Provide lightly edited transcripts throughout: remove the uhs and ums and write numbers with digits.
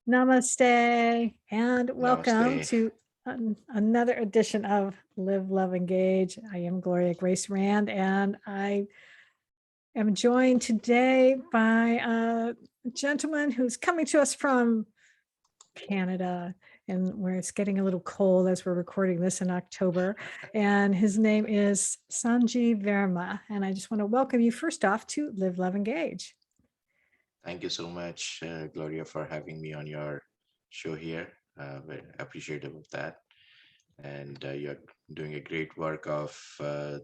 Namaste and welcome Namaste. to another edition of Live, Love, Engage. I am Gloria Grace Rand, and I am joined today by a gentleman who's coming to us from Canada, and where it's getting a little cold as we're recording this in October. And his name is Sanjeev Verma. And I just want to welcome you first off to Live, Love, Engage. Thank you so much, Gloria, for having me on your show here. Very appreciative of that. And you're doing a great work of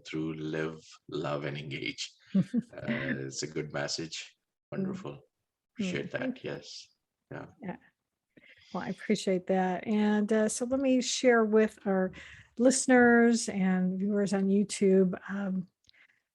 through live, love, and engage. It's a good message. Wonderful. Appreciate that. Thank Yes. Yeah. you. Well, I appreciate that. And so let me share with our listeners and viewers on YouTube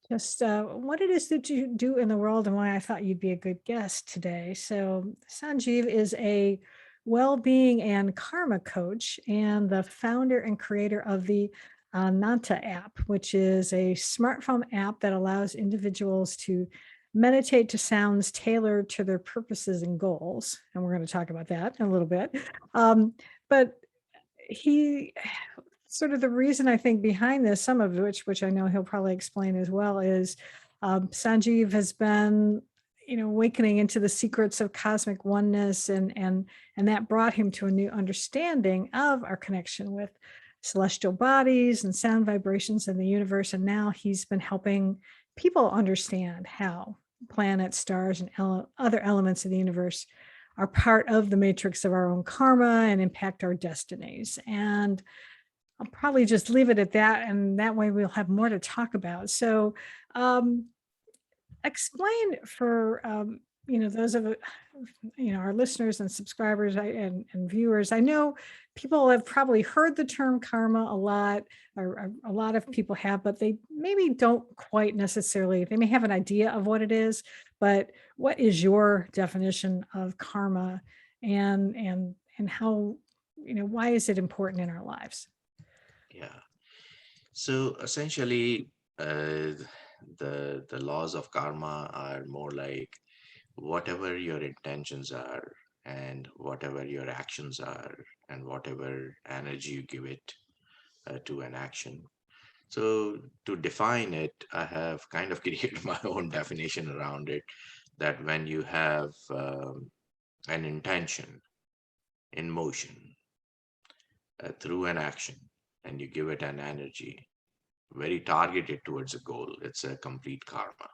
just what it is that you do in the world and why I thought you'd be a good guest today. So, Sanjeev is a well being and karma coach and the founder and creator of the ANANTA app, which is a smartphone app that allows individuals to meditate to sounds tailored to their purposes and goals. And we're going to talk about that in a little bit. But he sort of the reason I think behind this, some of which I know he'll probably explain as well, is Sanjeev has been, awakening into the secrets of cosmic oneness, and that brought him to a new understanding of our connection with celestial bodies and sound vibrations in the universe. And now he's been helping people understand how planets, stars, and other elements of the universe are part of the matrix of our own karma and impact our destinies. And I'll probably just leave it at that, and that way we'll have more to talk about. So, explain for those of our listeners and subscribers and viewers. I know people have probably heard the term karma a lot, or a lot of people have, but they maybe don't quite necessarily. They may have an idea of what it is, but what is your definition of karma, and how why is it important in our lives? Yeah. So essentially, the laws of karma are more like whatever your intentions are and whatever your actions are and whatever energy you give it to an action. So to define it, I have kind of created my own definition around it, that when you have an intention in motion through an action and you give it an energy very targeted towards a goal, it's a complete karma.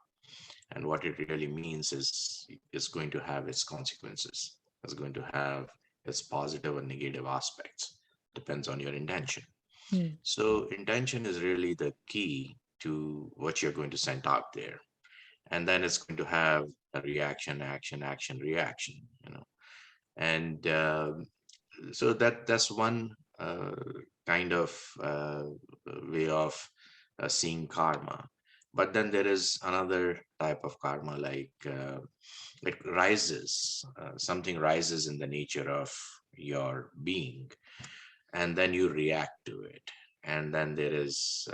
And what it really means is it's going to have its consequences. It's going to have its positive and negative aspects. Depends on your intention. Hmm. So intention is really the key to what you're going to send out there. And then it's going to have a reaction, action, action, reaction, And so that's one kind of way of seeing karma. But then there is another type of karma, like it rises, something rises in the nature of your being, and then you react to it. And then there is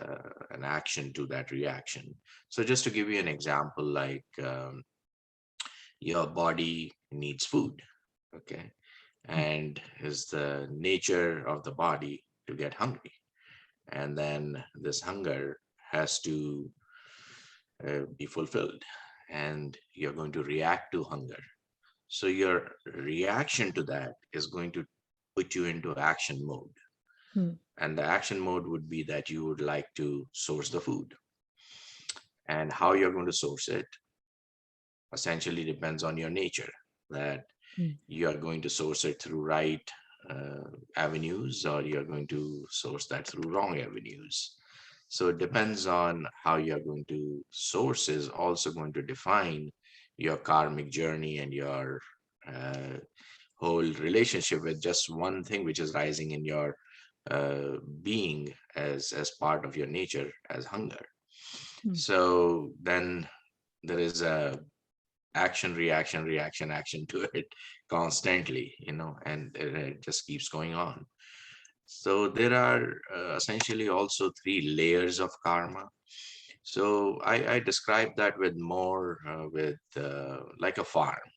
an action to that reaction. So just to give you an example, like your body needs food, okay? And is the nature of the body to get hungry. And then this hunger has to be fulfilled, and you're going to react to hunger. So your reaction to that is going to put you into action mode. Hmm. And the action mode would be that you would like to source the food. And how you're going to source it essentially depends on your nature, that Hmm. you are going to source it through right avenues, or you're going to source that through wrong avenues. So it depends on how you're going to source, is also going to define your karmic journey and your uh, whole relationship with just one thing which is rising in your being as part of your nature as hunger. Hmm. So then there is a action, reaction, reaction, action to it constantly, and it just keeps going on. So there are essentially also three layers of karma. So I describe that with more with like a farm.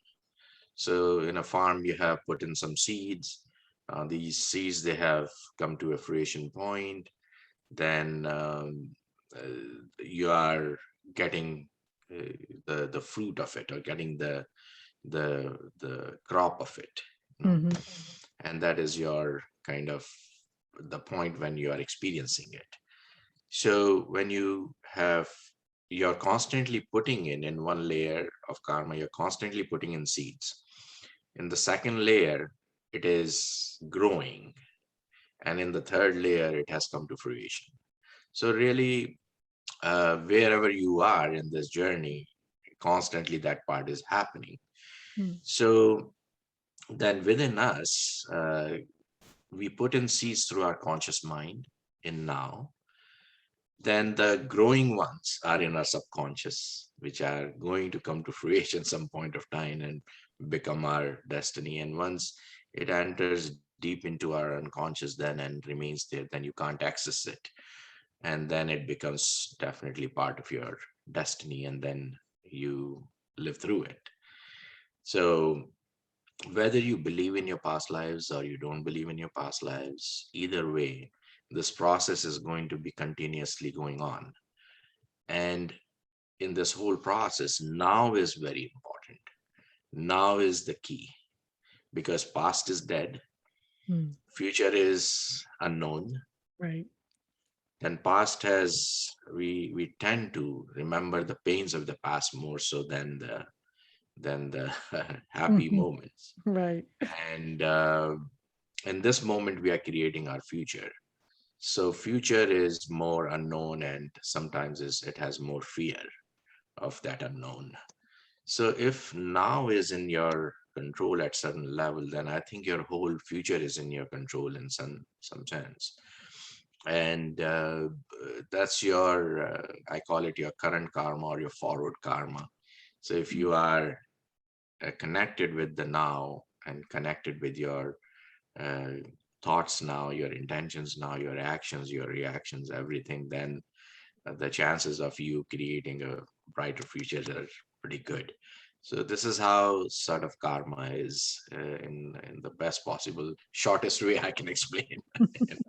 So in a farm, you have put in some seeds. These seeds, they have come to a fruition point. Then you are getting uh, the fruit of it, or getting the crop of it, you know. Hmm. And that is your kind of the point when you are experiencing it. So when you're constantly putting in one layer of karma, you're constantly putting in seeds. In the second layer, it is growing. And in the third layer, it has come to fruition. So really, wherever you are in this journey, constantly that part is happening. So then within us, we put in seeds through our conscious mind in now. Then the growing ones are in our subconscious, which are going to come to fruition some point of time and become our destiny. And once it enters deep into our unconscious then and remains there, then you can't access it. And then it becomes definitely part of your destiny, and then you live through it. So whether you believe in your past lives or you don't believe in your past lives, either way, this process is going to be continuously going on. And in this whole process, now is very important. Now is the key, because past is dead, Mm. future is unknown. Right. Then past has, we tend to remember the pains of the past more so than the happy Hmm. moments. Right. And in this moment, we are creating our future. So future is more unknown, and sometimes it has more fear of that unknown. So if now is in your control at certain level, then I think your whole future is in your control in some sense. And that's your, I call it your current karma or your forward karma. So if you are connected with the now and connected with your uh, thoughts now, your intentions now, your actions, your reactions, everything, then the chances of you creating a brighter future are pretty good. So this is how sort of karma is, in the best possible, shortest way I can explain.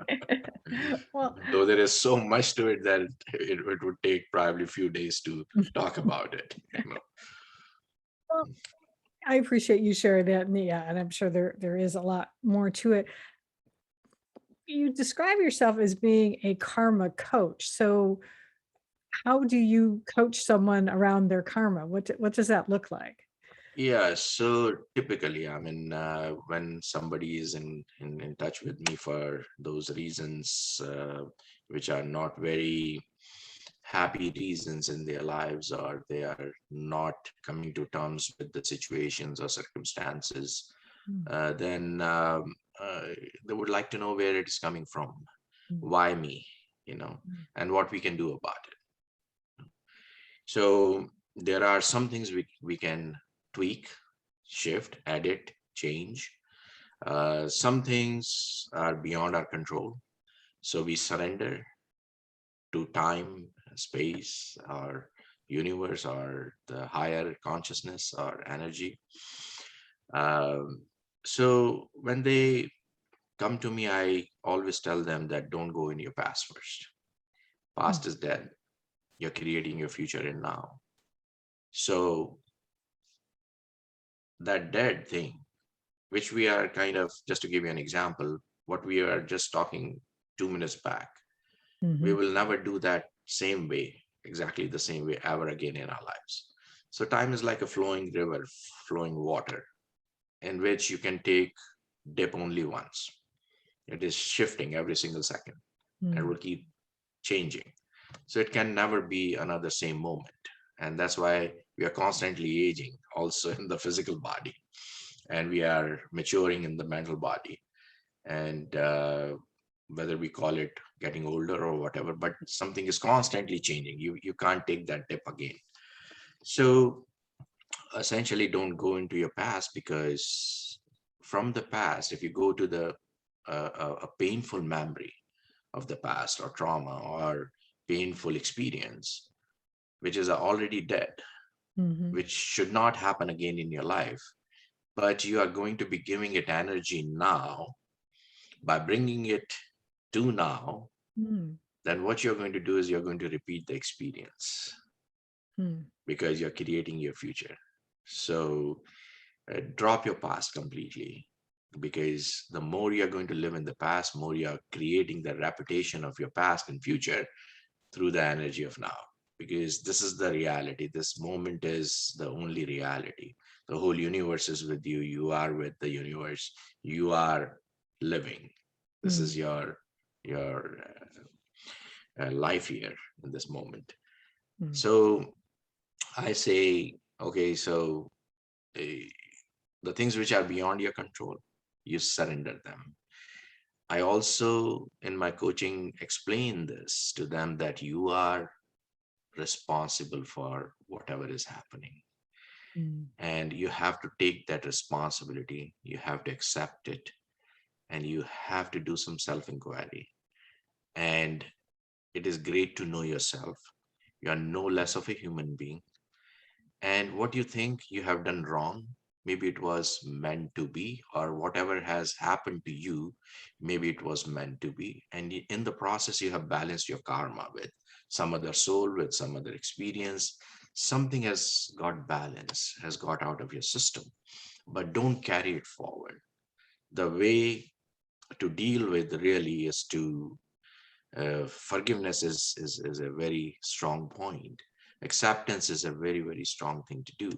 You Well, know? Though there is so much to it that it would take probably a few days to talk about it. You know? well, I appreciate you sharing that. And yeah, and I'm sure there is a lot more to it. You describe yourself as being a karma coach. So how do you coach someone around their karma? What does that look like? Yeah, so typically, I mean, when somebody is in touch with me for those reasons, which are not very happy reasons in their lives, or they are not coming to terms with the situations or circumstances, Mm, then they would like to know where it is coming from, mm, why me, you know, mm, and what we can do about it. So there are some things we can tweak, shift, edit, change. Some things are beyond our control. So we surrender to time, space, or universe, or the higher consciousness or energy. Um, so when they come to me, I always tell them that don't go in your past first. mm, Past is dead. You're creating your future in now. So that dead thing, which we are kind of, just to give you an example, what we are just talking 2 minutes back, we mhm, will never do that same way, exactly the same way ever again in our lives. So time is like a flowing river, flowing water, in which you can take dip only once. It is shifting every single second, and it mm, will keep changing. So it can never be another same moment. And that's why we are constantly aging also in the physical body, and we are maturing in the mental body. And whether we call it getting older or whatever, but something is constantly changing. You can't take that dip again. So essentially, don't go into your past, because from the past, if you go to the a painful memory of the past, or trauma, or painful experience, which is already dead, mhm, which should not happen again in your life, but you are going to be giving it energy now. By bringing it to now, Mm, then what you're going to do is you're going to repeat the experience mm, because you're creating your future. So drop your past completely, because the more you're going to live in the past, more you're creating the repetition of your past and future through the energy of now. Because this is the reality. This moment is the only reality. The whole universe is with you. You are with the universe. You are living. This mm, is your life here in this moment. mm, So I say, okay, so uh, the things which are beyond your control, you surrender them. I also, in my coaching, explain this to them that you are responsible for whatever is happening. mm, And you have to take that responsibility, you have to accept it, and you have to do some self inquiry. And it is great to know yourself. You are no less of a human being. And what you think you have done wrong, maybe it was meant to be, or whatever has happened to you, maybe it was meant to be. And in the process, you have balanced your karma with some other soul, with some other experience. Something has got balance, has got out of your system, but don't carry it forward. The way to deal with really is to forgiveness is a very strong point. Acceptance is a very, very strong thing to do.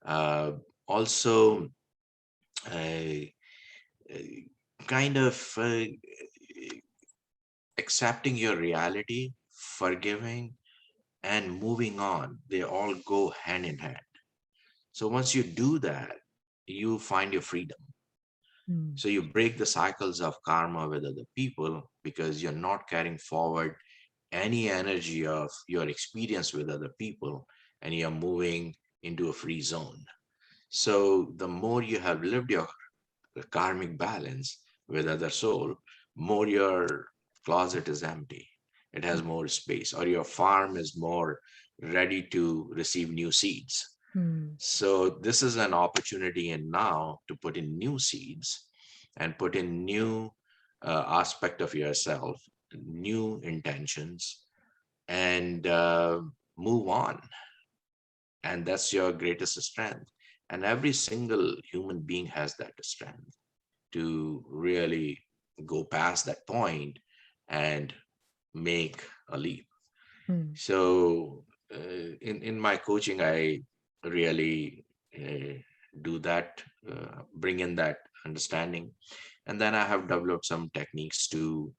uh, Also, uh, kind of accepting your reality, forgiving, and moving on, they all go hand in hand. So once you do that, you find your freedom. mm, So you break the cycles of karma with other people because you're not carrying forward any energy of your experience with other people, and you're moving into a free zone. So the more you have lived your karmic balance with other soul, more your closet is empty. It has more space, or your farm is more ready to receive new seeds. mm, So this is an opportunity in now to put in new seeds and put in new aspect of yourself, new intentions, and move on. And that's your greatest strength. And every single human being has that strength to really go past that point and make a leap. mm, So in my coaching, I really do that, bring in that understanding. And then I have developed some techniques to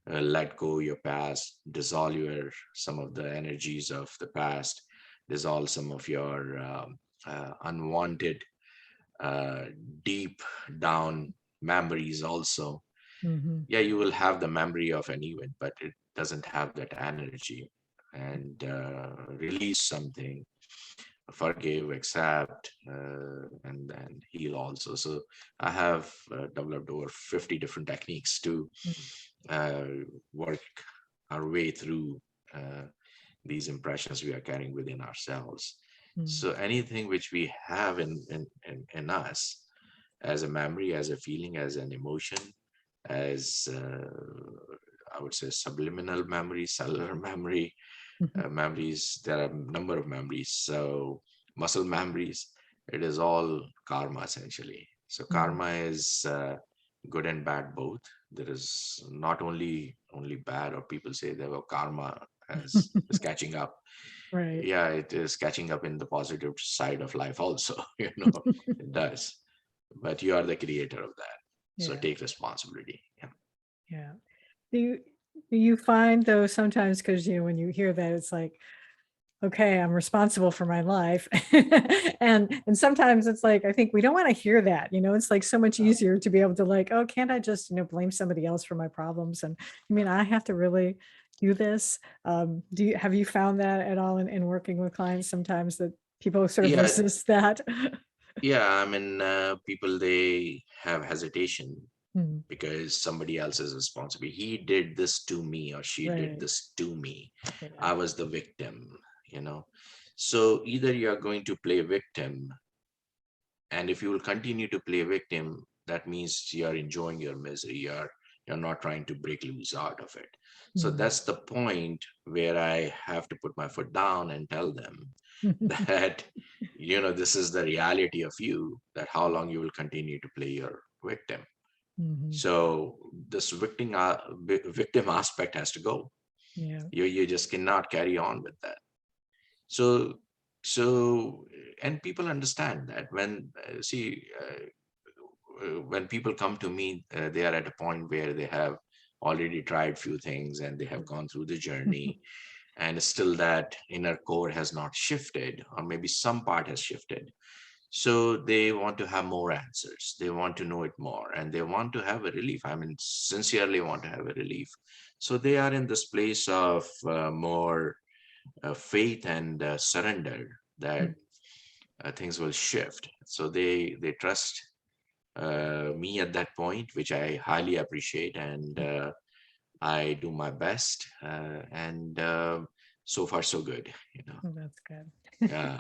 let go your past, dissolve your some of the energies of the past, dissolve some of your unwanted, uh, deep down memories also. mhm, Yeah, you will have the memory of an event, but it doesn't have that energy. And release something, forgive, accept, and then heal also. So I have developed over 50 different techniques to mm, uh, work our way through these impressions we are carrying within ourselves. mm, So anything which we have in us, as a memory, as a feeling, as an emotion, as I would say subliminal memory, cellular memory, mhm, memories. There are a number of memories. So muscle memories. It is all karma essentially. So mm. karma is good and bad both. There is not only bad, or people say that well, karma has is catching up. Right. Yeah, it is catching up in the positive side of life also. It does. But you are the creator of that. So Yeah, take responsibility. Yeah. yeah. Do you do you find though sometimes because when you hear that it's like, okay, I'm responsible for my life. And sometimes it's like, I think we don't want to hear that. It's like so much easier to be able to like, oh, can't I just, blame somebody else for my problems? And I have to really do this. Have you found that at all in working with clients sometimes that people sort of Yeah, resist that? yeah. I mean, people they have hesitation Hmm, because somebody else is responsible. He did this to me, or she did right. this to me. Yeah. I was the victim. So either you are going to play victim And if you will continue to play victim, that means you're enjoying your misery. You're not trying to break loose out of it. So Mm. that's the point where I have to put my foot down and tell them that, this is the reality of you, that how long you will continue to play your victim. Mhm. So this victim aspect has to go. Yeah. You just cannot carry on with that. So so and people understand that when when people come to me, they are at a point where they have already tried few things and they have gone through the journey, and still that inner core has not shifted, or maybe some part has shifted. So they want to have more answers, they want to know it more, and they want to have a relief. I mean, sincerely want to have a relief. So they are in this place of more faith and surrender, that things will shift. So they trust me at that point, which I highly appreciate, and I do my best, and so far so good. Oh, that's good. Yeah,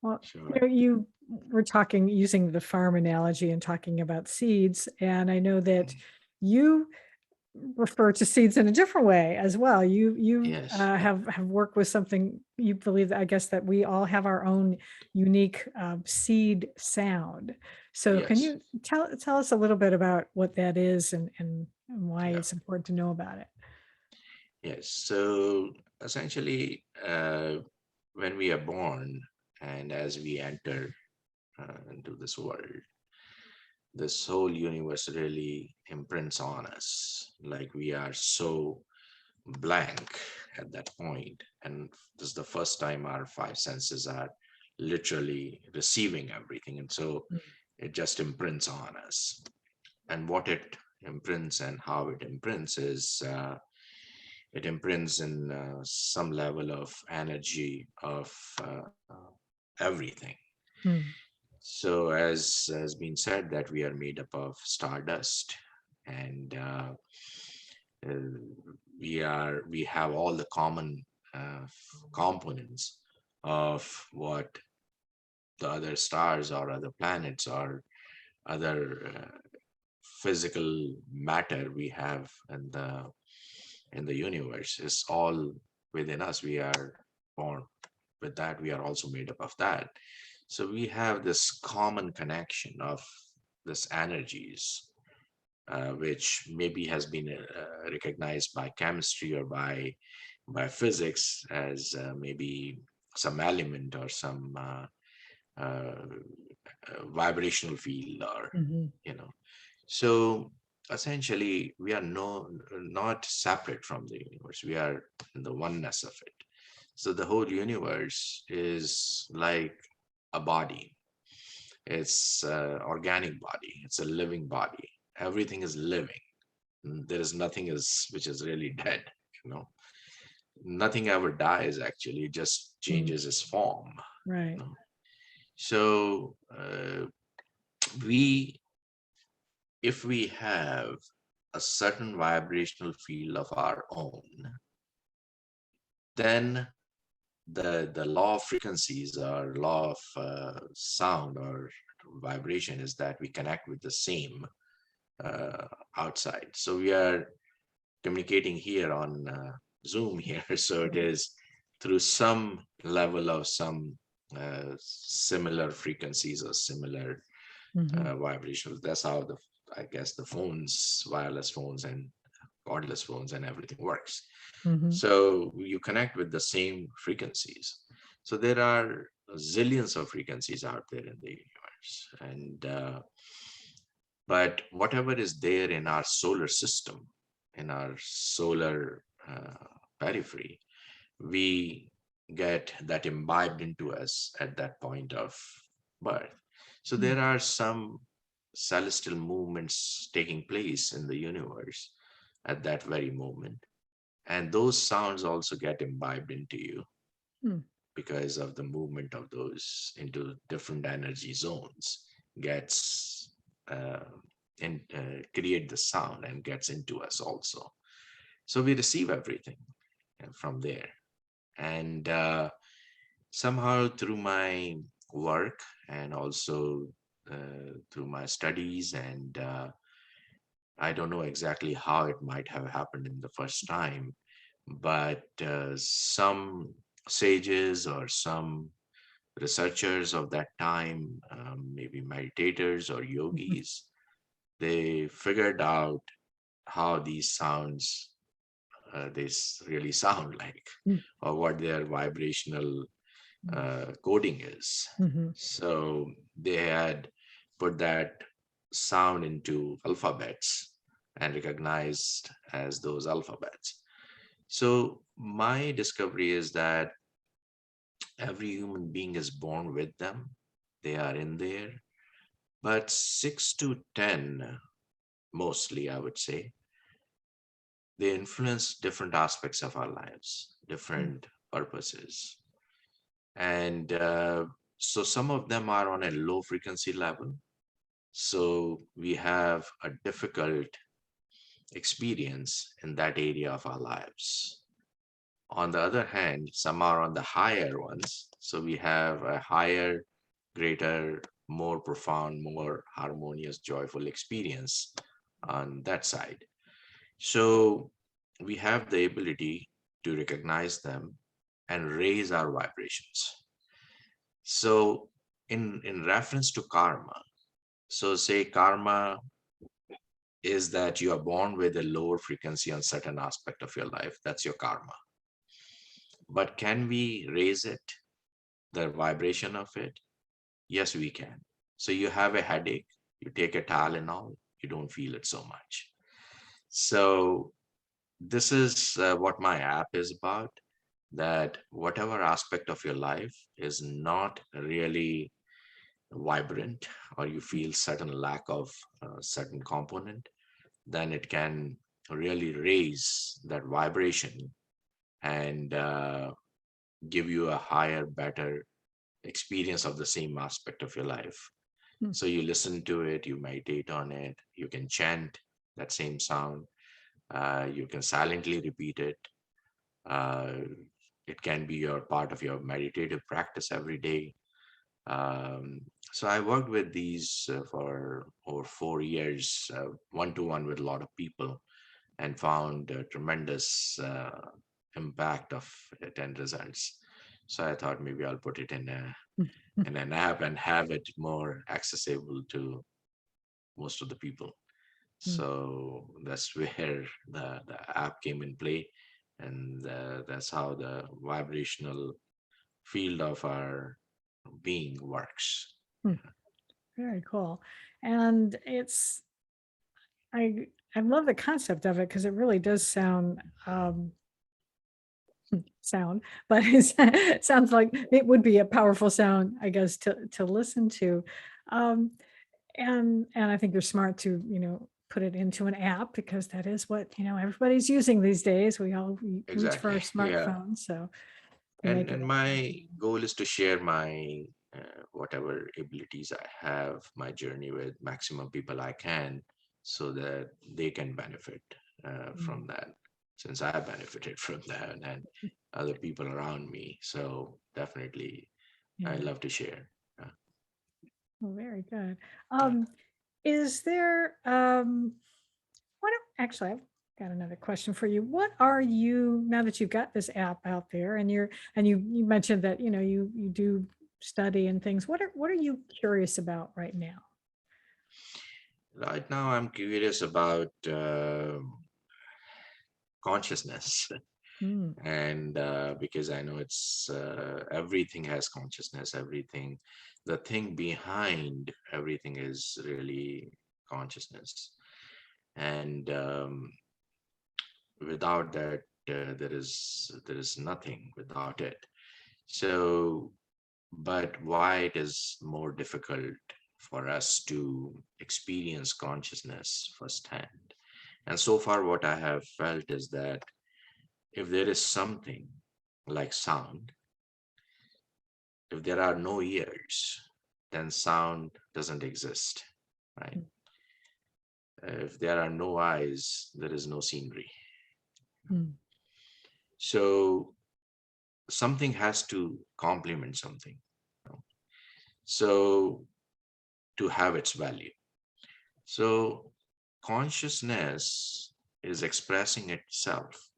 Well, sure. you were talking using the farm analogy and talking about seeds, and I know that you refer to seeds in a different way as well. You Yes, have worked with something you believe that I guess that we all have our own unique seed sound. So can yes, you tell us a little bit about what that is and why yeah, it's important to know about it? yes. So essentially, when we are born and as we enter into this world, this whole universe really imprints on us. Like we are so blank at that point, and this is the first time our five senses are literally receiving everything, and so it just imprints on us. And what it imprints and how it imprints is it imprints in some level of energy of everything. Mm, So as has been said, that we are made up of stardust, and uh, we have all the common components of what the other stars or other planets or other physical matter we have in the universe is all within us. We are born with that. We are also made up of that. So we have this common connection of this energies, which maybe has been recognized by chemistry or by physics as maybe some element or some uh, vibrational field, or mhm, you know so essentially we are not separate from the universe. We are in the oneness of it. So the whole universe is like a body. It's an organic body, it's a living body. Everything is living. There is nothing is which is really dead. you know Nothing ever dies, actually. It just mm, changes its form. right. you know. So we if we have a certain vibrational field of our own, then the law of frequencies or law of sound or vibration is that we connect with the same outside. So we are communicating here on Zoom here. So it is through some level of some similar frequencies or similar Mhm, vibrations. That's how I guess the phones, wireless phones and cordless phones and everything works. mhm, So you connect with the same frequencies. So there are zillions of frequencies out there in the universe, and but whatever is there in our solar system, in our solar periphery, we get that imbibed into us at that point of birth. So mm, there are some celestial movements taking place in the universe at that very moment. And those sounds also get imbibed into you mm, because of the movement of those into different energy zones, gets create the sound and gets into us also. So we receive everything from there. And somehow through my work and also through my studies. And I don't know exactly how it might have happened in the first time, but some sages or some researchers of that time, maybe meditators or Mhm. yogis, they figured out how these sounds really sound like, Mm. or what their vibrational Mm. coding is. Mhm. So they had put that sound into alphabets and recognized as those alphabets. So my discovery is that every human being is born with them. They are in there, but 6 to 10, mostly, I would say, they influence different aspects of our lives, Mm. different purposes. And so some of them are on a low frequency level. So we have a difficult experience in that area of our lives. On the other hand, some are on the higher ones. So we have a higher, greater, more profound, more harmonious, joyful experience on that side. So we have the ability to recognize them and raise our vibrations. So in reference to karma, so say karma is that you are born with a lower frequency on certain aspect of your life. That's your karma. But can we raise it, the vibration of it? Yes, we can. So you have a headache, you take a Tylenol, you don't feel it so much. So this is what my app is about, that whatever aspect of your life is not really vibrant, or you feel certain lack of certain component, then it can really raise that vibration and give you a higher, better experience of the same aspect of your life. Mm. So you listen to it, you meditate on it, you can chant that same sound, you can silently repeat it. Uh, it can be your part of your meditative practice every day. So I worked with these for over 4 years, one to one with a lot of people, and found a tremendous impact of it and results. So I thought maybe I'll put it Mm. Mm. in an app and have it more accessible to most of the people. Mm. So that's where the app came in play, and that's how the vibrational field of our being works. Mm. Very cool. And I love the concept of it because it really does sound, but it sounds like it would be a powerful sound, I guess, to listen to. Um, and I think you're smart to, put it into an app because that is what, everybody's using these days. We all reach for our Exactly. Yeah. smartphones, so to and make it and my accessible. goal is to share my whatever abilities I have, my journey with maximum people I can, so that they can benefit Mm. from that, since I benefited from that, and other people around me. So definitely I Yeah. love to share. Well, very good. Yeah. Um, is there actually I've got another question for you. What are you, now that you've got this app out there and you mentioned that, you do study and things. What are you curious about right now? Right now I'm curious about consciousness. Mm. And because I know it's everything has consciousness, everything, the thing behind everything is really consciousness. And without that, there is nothing without it. So but why it is more difficult for us to experience consciousness firsthand, and so far what I have felt is that if there is something like sound, if there are no ears, then sound doesn't exist, right? Mm. If there are no eyes, there is no scenery. Mm. So something has to complement something. You know? So to have its value. So consciousness is expressing itself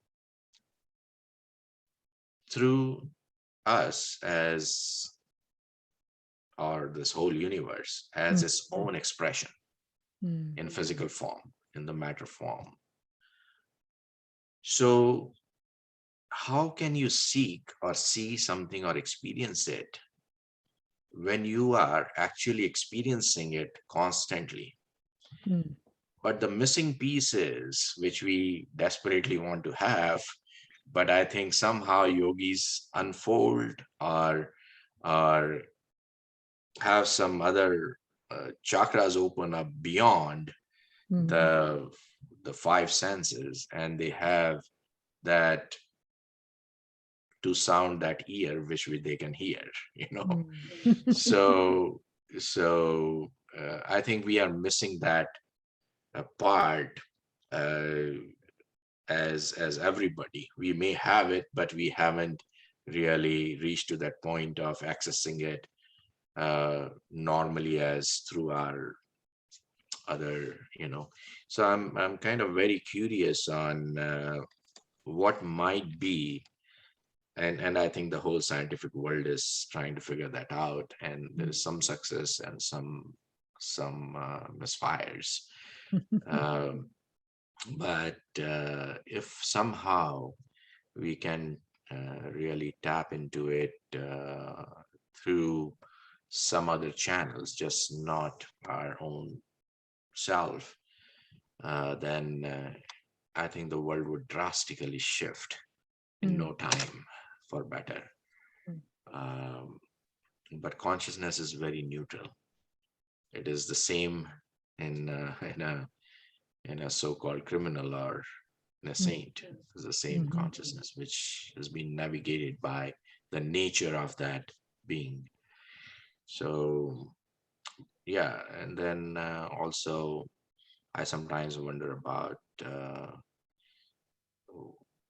through us as, or this whole universe as Mm, its own expression mm, in physical form, in the matter form. So how can you seek or see something or experience it when you are actually experiencing it constantly? mm, But the missing piece is, which we desperately want to have, but I think somehow yogis unfold or have some other chakras open up beyond mm, the the five senses, and they have that to sound that ear which they can hear, you know. mm. So I think we are missing that part, uh, as everybody. We may have it, but we haven't really reached to that point of accessing it normally as through our other, you know. So I'm kind of very curious on what might be, and I think the whole scientific world is trying to figure that out, and there's some success and some misfires. Um, but if somehow we can really tap into it through some other channels, just not our own self, then I think the world would drastically shift in Mm, no time for better. mm, Um, but consciousness is very neutral. It is the same in in a so-called criminal or in a mm, saint. It's the same mhm, consciousness which has been navigated by the nature of that being. So yeah, and then also I sometimes wonder about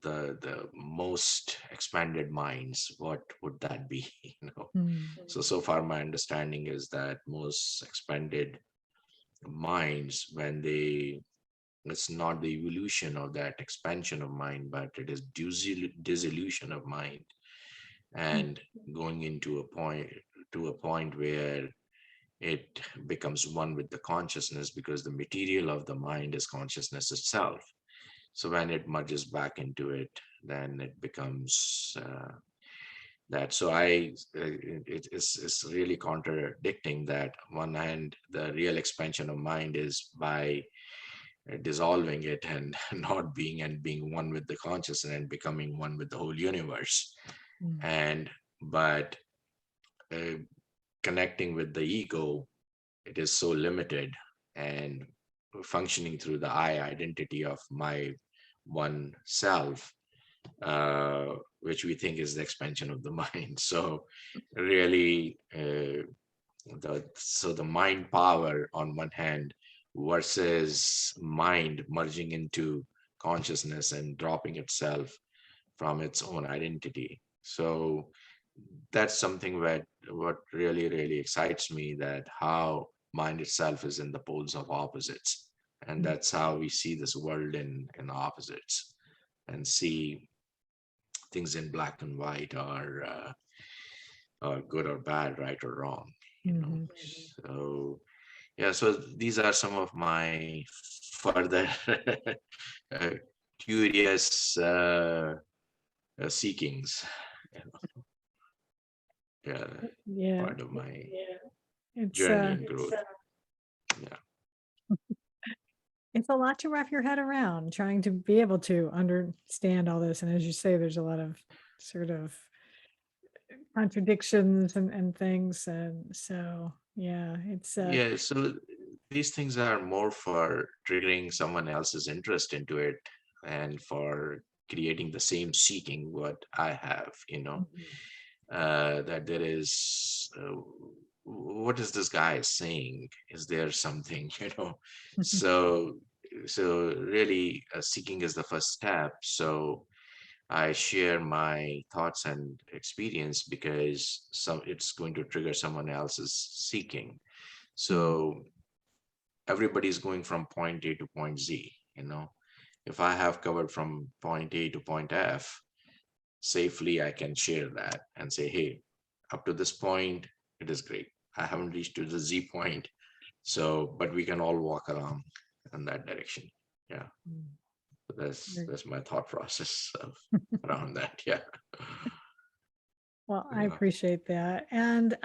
the most expanded minds. What would that be? You know. mm, So far my understanding is that most expanded minds, when they, it's not the evolution of that expansion of mind, but it is dissolution of mind, mm, and going into a point, to a point where it becomes one with the consciousness, because the material of the mind is consciousness itself. So when it merges back into it, then it becomes that. So it's really contradicting that one hand the real expansion of mind is by dissolving it and not being, and being one with the consciousness and becoming one with the whole universe. mm, And but uh, connecting with the ego, it is so limited, and functioning through the I identity of my one self, which we think is the expansion of the mind. So really, the mind power on one hand versus mind merging into consciousness and dropping itself from its own identity. So that's something that what really excites me, that how mind itself is in the poles of opposites, and mm, that's how we see this world in opposites, and see things in black and white, or good or bad, right or wrong, you know. mhm. So yeah, so these are some of my further uh, curious seekings, you know. Yeah, Yeah, part of my it's journey and growth. Yeah. it's a lot to wrap your head around trying to be able to understand all this. And as you say, there's a lot of sort of contradictions and things. And so, yeah, it's Yeah, so these things are more for triggering someone else's interest into it, and for creating the same seeking what I have, you know. That there is, what is this guy saying? Is there something, you know? So really, seeking is the first step. So I share my thoughts and experience because it's going to trigger someone else's seeking. Mm, So everybody's going from point A to point Z, If I have covered from point A to point F safely, I can share that and say, hey, up to this point, it is great. I haven't reached to the Z point. So, but we can all walk along in that direction. Yeah. mm. So that's Very- that's my thought process around that. Yeah. Well, I Yeah. appreciate that. And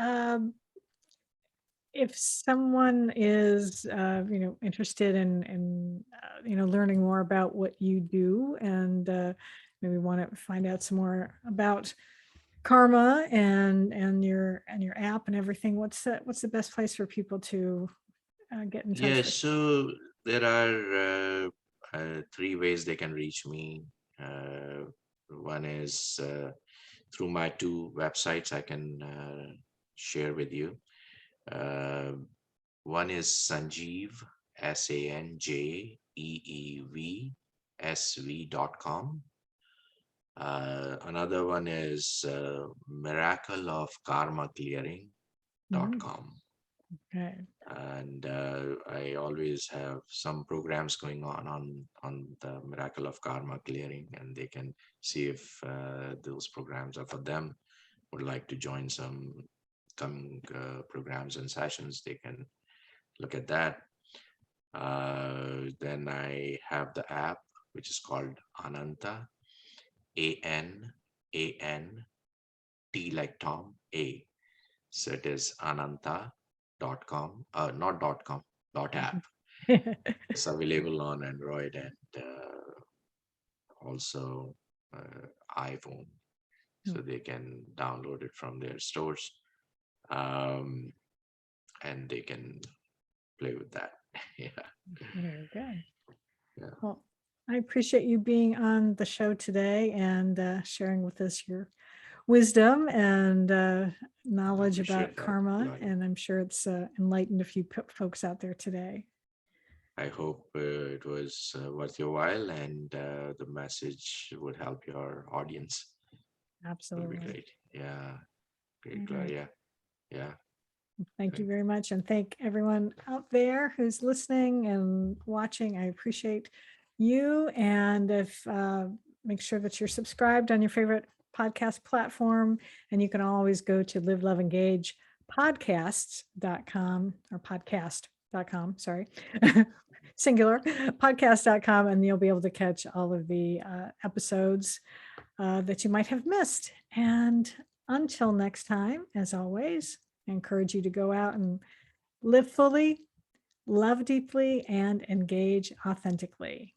if someone is, interested in learning more about what you do, and maybe want to find out some more about karma and your app and everything, what's the best place for people to get in Yeah. touch with? So there are three ways they can reach me. One is through my two websites I can share with you. Uh, One is Sanjeev, SanjeevSV.com. Another one is Miracle of Karma Mhm. Clearing.com. Okay. And I always have some programs going on the Miracle of Karma Clearing, and they can see if those programs are for them. Would like to join some coming programs and sessions, they can look at that. Then I have the app which is called Ananta, ANANT like Tom, A. So it is ananta.com, not .com, .app. It's available on Android and also iPhone. So they can download it from their stores, um, and they can play with that. Yeah. Very good. Yeah. Well, I appreciate you being on the show today and sharing with us your wisdom and I knowledge about appreciate that, karma. Gloria. And I'm sure it's enlightened a few folks out there today. I hope it was worth your while, and the message would help your audience. Will be Absolutely. great. Yeah. Great, All right. Gloria. Yeah. Thank you Thank very much. And thank everyone out there who's listening and watching. I appreciate you. And if make sure that you're subscribed on your favorite podcast platform. And you can always go to Live, Love, Engage podcasts.com or podcast.com, sorry, singular podcast.com. And you'll be able to catch all of the episodes that you might have missed. And until next time, as always, I encourage you to go out and live fully, love deeply, and engage authentically.